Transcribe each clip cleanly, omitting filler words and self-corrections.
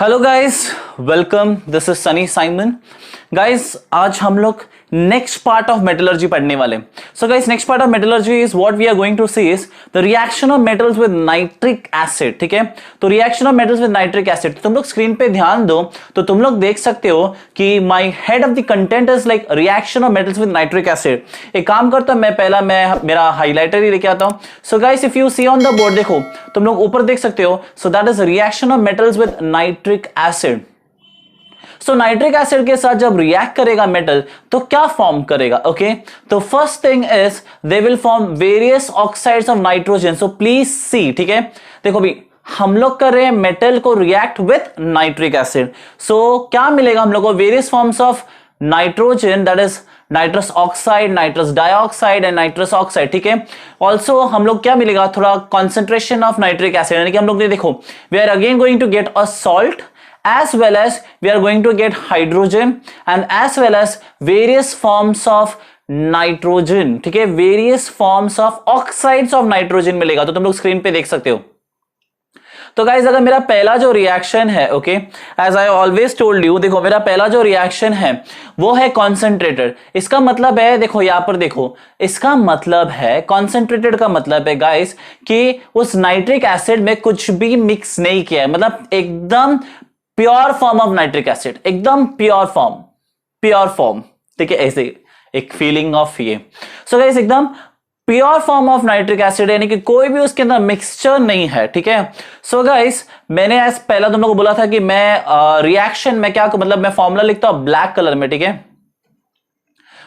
Hello guys, welcome. This is Sunny Simon. Guys, आज हम लोग नेक्स्ट पार्ट ऑफ मेटलर्जी पढ़ने वाले। So guys, next part of metallurgy is what we are going to see is the reaction of metals with nitric acid. ठीक है, तो reaction of metals with nitric acid. तुम लोग screen पे ध्यान दो तो तुम लोग देख सकते हो कि my head of the content is like reaction of metals with nitric acid. एक काम करता हूं, मैं मेरा हाइलाइटर ही लेके आता हूं। So guys, if you see on the board, देखो तुम लोग ऊपर देख सकते हो। So that is reaction of metals with nitric acid. So nitric acid के साथ जब रिएक्ट करेगा मेटल तो क्या फॉर्म करेगा? ओके, तो first thing is they will form various oxides of nitrogen. So please see, ठीक है, देखो भी हम लोग कर रहे हैं मेटल को रिएक्ट विथ नाइट्रिक एसिड। सो क्या मिलेगा हम लोग को? Various forms of nitrogen, that is nitrous oxide, nitrous dioxide and nitrous oxide. ठीक है, ऑल्सो हम लोग क्या मिलेगा? थोड़ा कॉन्सेंट्रेशन ऑफ नाइट्रिक एसिड, यानी कि हम लोग ने देखो we are again going to get a salt as well as we are going to get hydrogen and as well as various forms of nitrogen। ठीक है, various forms of oxides of nitrogen मिलेगा, तो तुम लोग screen पे देख सकते हो। तो गाइज, अगर मेरा पहला जो रिएक्शन है, okay, as I always told you, देखो मेरा पहला जो रिएक्शन है वो है कॉन्सेंट्रेटेड। इसका मतलब है, देखो यहां पर देखो, इसका मतलब है कॉन्सेंट्रेटेड का मतलब है गाइज कि उस नाइट्रिक एसिड में कुछ भी मिक्स नहीं किया है, मतलब एकदम pure form of nitric acid, एकदम प्योर फॉर्म। ठीक है, ऐसे एक फीलिंग ऑफ ये। सो गाइस, एकदम pure form of nitric acid, यानी कि कोई भी उसके अंदर मिक्सचर नहीं है। ठीक है, सो गाइस, मैंने आज पहला तुम लोगों को बोला था कि मैं रिएक्शन में क्या, मतलब मैं फॉर्मूला लिखता हूं ब्लैक कलर में। ठीक है,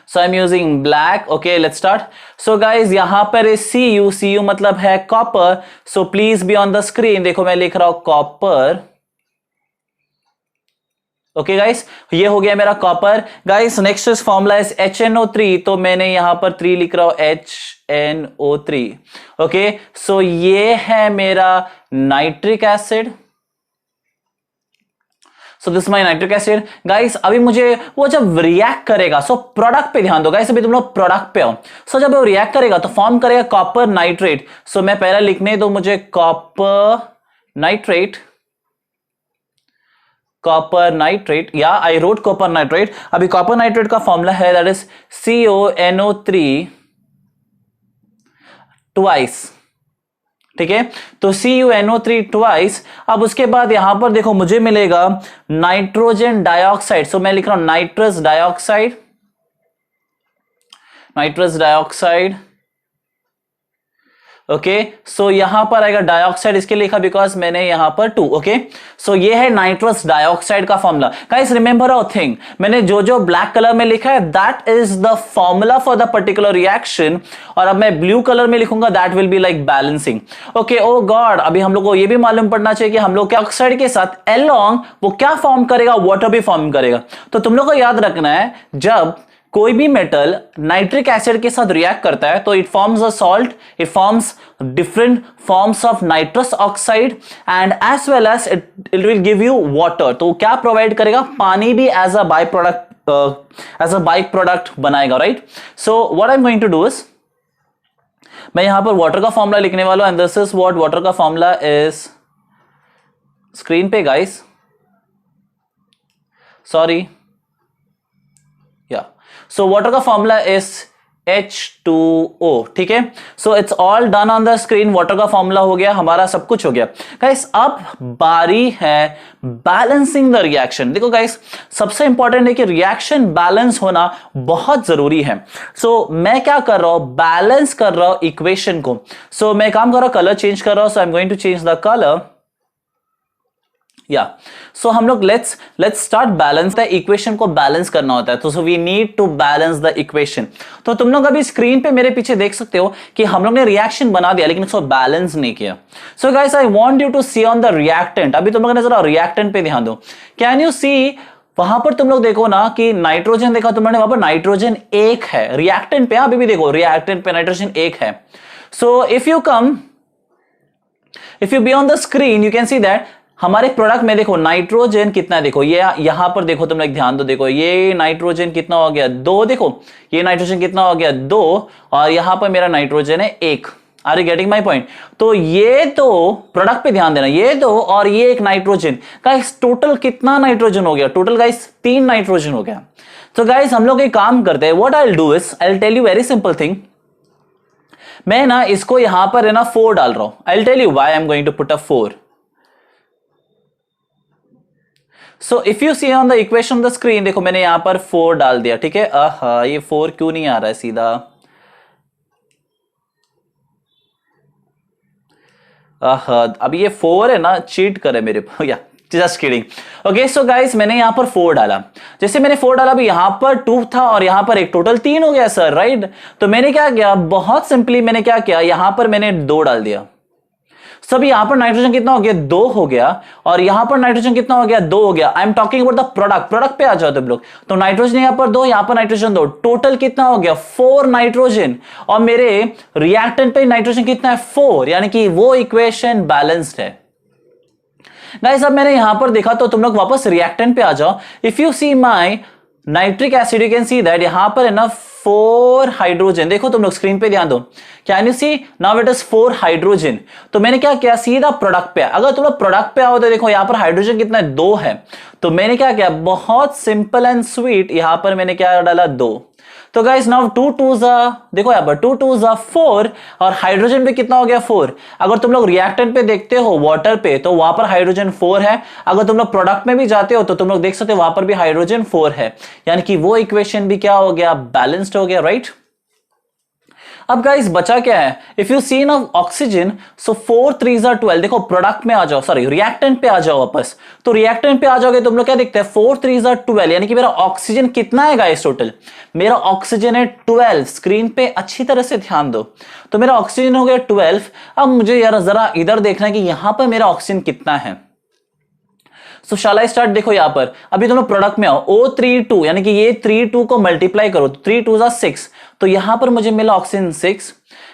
so I am using black. Okay, let's start. So guys, यहां पर Cu मतलब है copper. So please be on the screen. देखो मैं लिख रहा हूं कॉपर। ओके गाइस, ये हो गया मेरा copper. Guys, next is formula is HNO3, तो मैंने यहां पर 3 लिख रहा हूं, HNO3। ओके, सो ये है मेरा nitric acid. So this my nitric acid. Guys, अभी मुझे वो जब रिएक्ट करेगा, सो प्रोडक्ट पे ध्यान दो गाइस, अभी तुम लोग प्रोडक्ट पे हो। सो जब वो रिएक्ट करेगा तो फॉर्म करेगा कॉपर नाइट्रेट। सो मैं पहला लिखने दो मुझे कॉपर नाइट्रेट, कॉपर नाइट्रेट, या आई रोट कॉपर नाइट्रेट। अभी कॉपर नाइट्रेट का फॉर्मूला है दैट इज CONO3 ट्वाइस। ठीक है, तो CuNO3 ट्वाइस। अब उसके बाद यहां पर देखो मुझे मिलेगा नाइट्रोजन डाइऑक्साइड। सो मैं लिख रहा हूं nitrous dioxide, nitrous dioxide. Okay, so यहां पर आएगा डाइऑक्साइड, इसके लिखा बिकॉज मैंने यहां पर 2। ओके, सो ये है नाइट्रस डाइऑक्साइड का formula. Guys, remember a thing, मैंने जो जो ब्लैक कलर में लिखा है that is the formula for the particular reaction, और अब मैं ब्लू कलर में लिखूंगा that will be like balancing. Okay, oh god, अभी हम लोग को ये भी मालूम पड़ना चाहिए कि हम लोग के ऑक्साइड के साथ अलोंग वो क्या फॉर्म करेगा? वाटर भी फॉर्म करेगा। तो तुम लोग को याद रखना है, जब कोई भी मेटल नाइट्रिक एसिड के साथ रिएक्ट करता है तो it forms a salt, it forms different forms of nitrous oxide and as well as it will give you water. तो क्या प्रोवाइड करेगा? पानी भी as a by product, as a by product बनाएगा, right? So what I am going to do is, मैं यहां पर water का फॉर्मूला लिखने वाला हूं, and this is what water का फॉर्मूला इज। स्क्रीन पे गाइस, सॉरी, या, सो वाटर का फॉर्मूला इज H2O। ठीक है, so it's all done on the screen. Water का फॉर्मूला हो गया, हमारा सब कुछ हो गया। गाइस, अब बारी है बैलेंसिंग द रिएक्शन। देखो गाइस, सबसे इंपॉर्टेंट है कि रिएक्शन बैलेंस होना बहुत जरूरी है। सो मैं क्या कर रहा हूं? बैलेंस कर रहा हूं इक्वेशन को। सो मैं काम कर रहा हूं, कलर चेंज कर रहा हूं। So I am going to change the colour, yeah. So हम लोग let's start balance. The equation को बैलेंस करना होता है, तो so we need to balance the equation. तो तुम लोग अभी स्क्रीन पे मेरे पीछे देख सकते हो कि हम लोग ने रिएक्शन बना दिया लेकिन उसको बैलेंस नहीं किया। So guys, I want you to see on the reactant. अभी तुम लोग ने जरा रिएक्टेंट पे ध्यान दो। कैन यू सी, वहां पर तुम लोग देखो ना कि नाइट्रोजन देखा तुमने, वहां पर नाइट्रोजन 1 है रिएक्टेंट पे। अभी भी देखो रिएक्टेंट पे नाइट्रोजन 1 है। सो if you B on the screen you can see that हमारे प्रोडक्ट में देखो नाइट्रोजन कितना है, देखो ये यहां पर देखो, तुम लोग ध्यान दो, देखो ये नाइट्रोजन कितना हो गया? 2। देखो ये नाइट्रोजन कितना हो गया? 2, और यहां पर मेरा नाइट्रोजन है 1। Are you getting my point? तो ये तो प्रोडक्ट पे ध्यान देना, ये दो और ये एक नाइट्रोजन, गाइस टोटल कितना नाइट्रोजन हो गया? टोटल गाइस 3 नाइट्रोजन हो गया। तो गाइस हम लोग एक काम करते हैं, what I will do is I will tell you very simple thing. मैं ना इसको यहां पर है ना 4 डाल रहा हूं। I will tell you why I am going to put a 4। So if you see on the equation on the screen, देखो मैंने यहां पर 4 डाल दिया, ठीक है। ये 4 क्यों नहीं आ रहा है सीधा? अब ये 4 है ना, चीट करे मेरे पर, या just kidding. Okay so guys मैंने यहां पर 4 डाला, जैसे मैंने 4 डाला, अभी यहां पर 2 था और यहां पर एक, टोटल 3 हो गया सर, राइट? तो मैंने क्या किया, बहुत सिंपली मैंने क्या किया, यहां पर मैंने 2 डाल दिया। सब यहां पर नाइट्रोजन कितना हो गया? 2 हो गया। और यहां पर नाइट्रोजन कितना हो गया? 2 हो गया। I am talking about the product, product पे आ जाओ तुम लोग। तो नाइट्रोजन यहां पर 2, यहां पर नाइट्रोजन 2, टोटल कितना हो गया? 4 नाइट्रोजन। और मेरे रिएक्टेंट पे नाइट्रोजन कितना है? 4, यानी कि वो इक्वेशन बैलेंस्ड है। गाइस अब मैंने यहां पर देखा, तो तुम लोग वापस रिएक्टेंट पे आ जाओ। If you see my nitric acid, you can see that यहां पर है ना 4 हाइड्रोजन। देखो तुम लोग स्क्रीन पे ध्यान दो, can you see now it is 4 hydrogen. तो मैंने क्या किया, सीधा प्रोडक्ट पे। अगर तुम लोग प्रोडक्ट पे आओ तो देखो यहां पर हाइड्रोजन कितना है? 2 है। तो मैंने क्या किया, बहुत सिंपल एंड स्वीट, यहां पर मैंने क्या डाला? 2। तो गाइस नाउ 2 2 देखो यहां पर 2 2 4, और हाइड्रोजन पे कितना हो गया? 4। अगर तुम लोग रिएक्टेंट पे देखते हो वाटर पे, तो वहां पर हाइड्रोजन 4 है। अगर तुम लोग प्रोडक्ट में भी जाते हो तो तुम लोग देख सकते हो वहां पर भी हाइड्रोजन 4 है, यानी कि वो इक्वेशन भी क्या हो गया? बैलेंस्ड हो गया, राइट? अब गाइस बचा क्या है? इफ यू सी ना ऑक्सीजन, सो 4 3 12। देखो प्रोडक्ट में आ जाओ, सॉरी रिएक्टेंट पे आ जाओ वापस। तो रिएक्टेंट पे आ जाओगे तुम लोग क्या देखते हैं? 4 3 12, यानी कि मेरा ऑक्सीजन कितना है गाइस टोटल? मेरा ऑक्सीजन है 12। स्क्रीन पे अच्छी तरह से ध्यान दो। तो मेरा ऑक्सीजन हो गया 12। अब मुझे यार जरा इधर देखना है कि यहां पर मेरा ऑक्सीजन कितना है। सो शाल आई स्टार्ट? देखो यहां पर अभी तुम लोग प्रोडक्ट में आओ, O32, यानी कि ये 3 को मल्टीप्लाई करो, 3 2 6। तो यहां पर मुझे मिला ऑक्सीजन 6।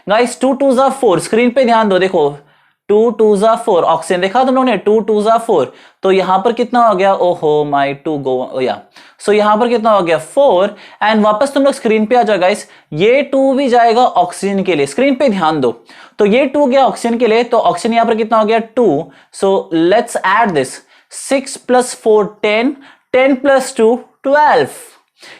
गाइस 2 2 4, स्क्रीन पे ध्यान दो, देखो 2 2 4 ऑक्सीजन, देखा तुम लोग ने? 2 2 4। तो यहां पर कितना हो गया? ओहो माय 2 गो या। सो यहां पर कितना हो गया? 4। एंड वापस तुम लोग स्क्रीन पे आ जाओ गाइस, ये 2 भी जाएगा ऑक्सीजन के लिए, स्क्रीन पे ध्यान दो। तो ये 2 गया ऑक्सीजन के लिए, तो ऑक्सीजन यहां पर कितना हो गया? 2। सो लेट्स ऐड दिस, 6 + 4 10, 10 + 2 12,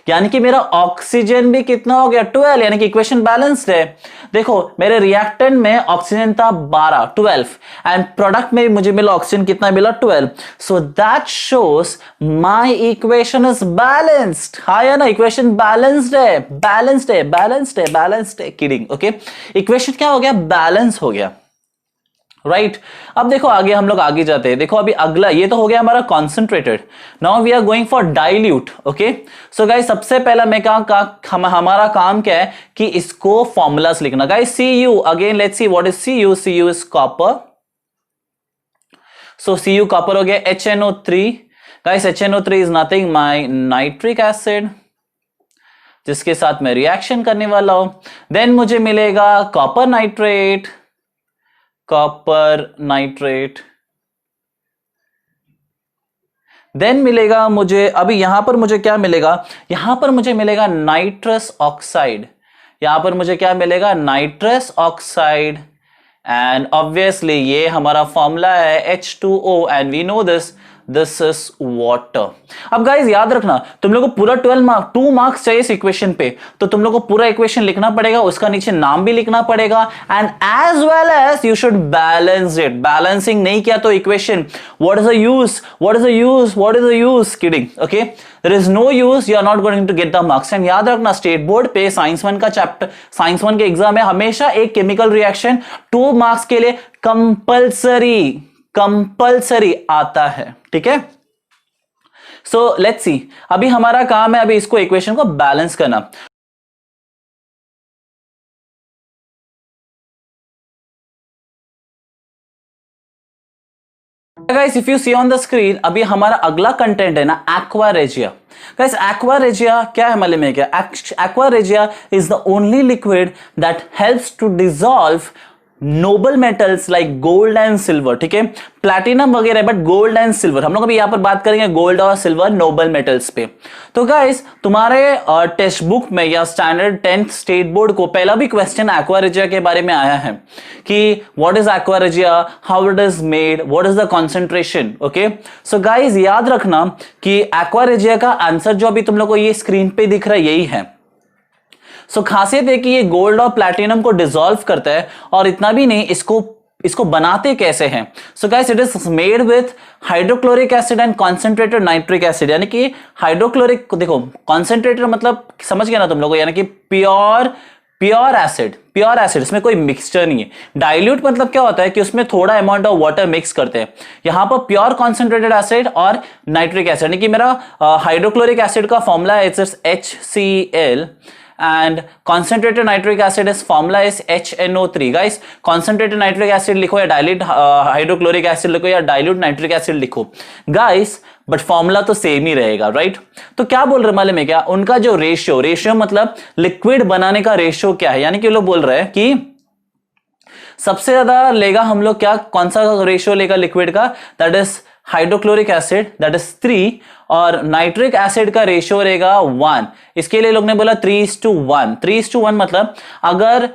यानी कि मेरा ऑक्सीजन भी कितना हो गया? 12, यानी कि इक्वेशन बैलेंस्ड है। देखो मेरे रिएक्टेंट में ऑक्सीजन था 12 12, एंड प्रोडक्ट में मुझे मिला ऑक्सीजन कितना मिला? 12। So that shows my equation is balanced. हाँ या ना, इक्वेशन बैलेंस्ड है, बैलेंस्ड है, बैलेंस्ड है, बैलेंस्ड है। Kidding, okay. इक्वेशन क्या हो गया? बैलेंस हो गया, राइट? अब देखो आगे हम लोग आगे जाते हैं। देखो अभी अगला, ये तो हो गया हमारा concentrated. Now we are going for dilute. Okay so guys सबसे पहला मैं हमारा काम क्या है कि इसको फॉर्मूलास लिखना। Guys Cu, again let's see what is Cu। Cu is copper. So Cu copper हो गया। HNO3, guys HNO3 is nothing my nitric acid, जिसके साथ मैं रिएक्शन करने वाला हूं। देन मुझे मिलेगा copper nitrate, copper nitrate. Then मिलेगा मुझे, अभी यहां पर मुझे क्या मिलेगा? यहां पर मुझे मिलेगा नाइट्रस ऑक्साइड। यहां पर मुझे क्या मिलेगा? Nitrous oxide. एंड ऑब्वियसली ये हमारा फॉर्मूला है H2O, and we know this is water. अब गाइज याद रखना, तुम लोग को पूरा 2 मार्क्स चाहिए इस इक्वेशन पे, तो तुम लोग को पूरा इक्वेशन लिखना पड़ेगा, उसका नीचे नाम भी लिखना पड़ेगा, and as well as you should balance it. Balancing नहीं किया तो equation, what is the use, what is the use, what is the use? Kidding, okay. There is no use, you are not going to get the marks। And याद रखना state board पे science 1 का chapter, science 1 के exam में हमेशा एक chemical reaction 2 marks के लिए कंपल्सरी आता है, ठीक है। सो लेट्स सी, अभी हमारा काम है अभी इसको इक्वेशन को बैलेंस करना। Guys if you see on the screen, अभी हमारा अगला कंटेंट है ना aqua regia. Guys aqua regia क्या है मालूम है क्या? Aqua regia is the only liquid that helps to dissolve noble metals like gold and silver, ठीक है, प्लैटिनम वगैरह, बट गोल्ड एंड सिल्वर हम लोग अभी यहां पर बात करेंगे गोल्ड और सिल्वर नोबल मेटल्स पे। तो गाइस तुम्हारे टेक्स्ट बुक में या स्टैंडर्ड 10th स्टेट बोर्ड को पहला भी क्वेश्चन एक्वा रेजिया के बारे में आया है कि what is aqua regia, how it is made, what is the concentration. Okay, so guys याद रखना कि एक्वा रेजिया का आंसर जो अभी तुम लोग को ये स्क्रीन पे दिख रहा है यही है। सो खासियत है कि ये गोल्ड और प्लैटिनम को डिसॉल्व करता है, और इतना भी नहीं, इसको बनाते कैसे हैं। So guys it is made with hydrochloric acid and concentrated nitric acid, यानी कि हाइड्रोक्लोरिक, देखो कॉन्सेंट्रेटेड मतलब समझ गया ना तुम लोगों, यानी कि प्योर एसिड, इसमें कोई मिक्सचर नहीं है। डाइल्यूट मतलब क्या होता है कि उसमें थोड़ा अमाउंट ऑफ वाटर मिक्स करते हैं। यहां पर प्योर कॉन्सेंट्रेटेड एसिड और नाइट्रिक एसिड, यानी कि मेरा हाइड्रोक्लोरिक एसिड का फॉर्मूला है it's HCl and concentrated nitric acid is formula is HNO3। guys concentrated nitric acid लिखो या dilute hydrochloric acid लिखो या dilute nitric acid लिखो guys, बट फॉर्मूला तो सेम ही रहेगा, राइट। तो क्या बोल रहे मालूम है क्या, उनका जो रेशियो मतलब लिक्विड बनाने का रेशियो क्या है, यानी कि लोग बोल रहे हैं कि सबसे ज्यादा लेगा हम लोग क्या, कौन सा रेशियो लेगा लिक्विड का, that is hydrochloric acid, that is 3, और नाइट्रिक एसिड का रेशियो रहेगा 1। इसके लिए लोग ने बोला 3:1। 3:1 मतलब अगर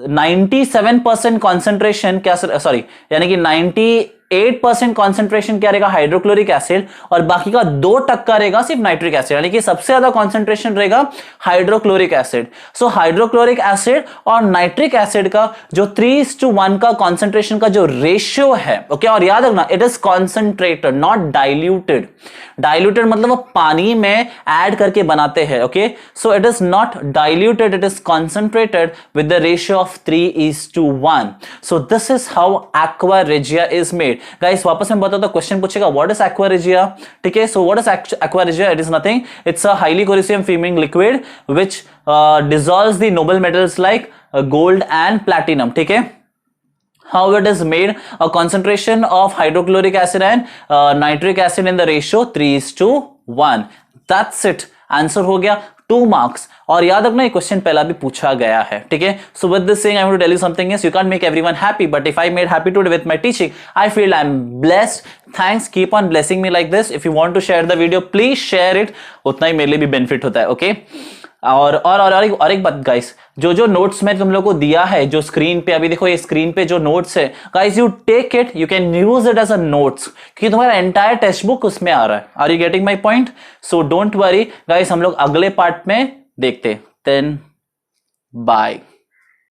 97% कॉन्सेंट्रेशन क्या, सॉरी यानी कि 98% कॉन्सेंट्रेशन क्या रहेगा हाइड्रोक्लोरिक एसिड, और बाकी का 2% रहेगा सिर्फ नाइट्रिक एसिड, यानी कि सबसे ज्यादा कॉन्सेंट्रेशन रहेगा हाइड्रोक्लोरिक एसिड। सो हाइड्रोक्लोरिक एसिड और नाइट्रिक एसिड का जो 3:1 का कॉन्सेंट्रेशन का जो रेशियो है, ओके, और याद रखना it is concentrated not diluted. Diluted मतलब वो पानी में ऐड करके बनाते हैं, okay, so it is not diluted, it is concentrated with the ratio of 3:1। so this is how aqua regia is made। guys वापस मैं बताता हूं, क्वेश्चन पूछेगा what is aqua regia, ठीक है। so what is aqua regia, it is nothing, it's a highly corrosive fuming liquid which dissolves the noble metals like gold and platinum, ठीक है। how it is made, a concentration of hydrochloric acid and nitric acid in the ratio 3:1। that's it, answer हो गया 2 marks. और याद रखना ये question पहला भी पूछा गया है, ठीक है। So with this saying I want to tell you something is, you can't make everyone happy, but if I made happy today with my teaching, I feel I am blessed. Thanks, keep on blessing me like this. If you want to share the video please share it, उतना ही मेरे लिए भी benefit होता है, okay. और एक बात गाइस, जो नोट्स मैं तुम लोग को दिया है, जो स्क्रीन पे अभी देखो, ये स्क्रीन पे जो नोट्स है guys, you take it, you can use it as a notes, क्योंकि तुम्हारा एंटायर टेक्स्ट बुक उसमें आ रहा है। Are you getting my point? So don't worry guys, हम लोग अगले पार्ट में देखते। Then bye.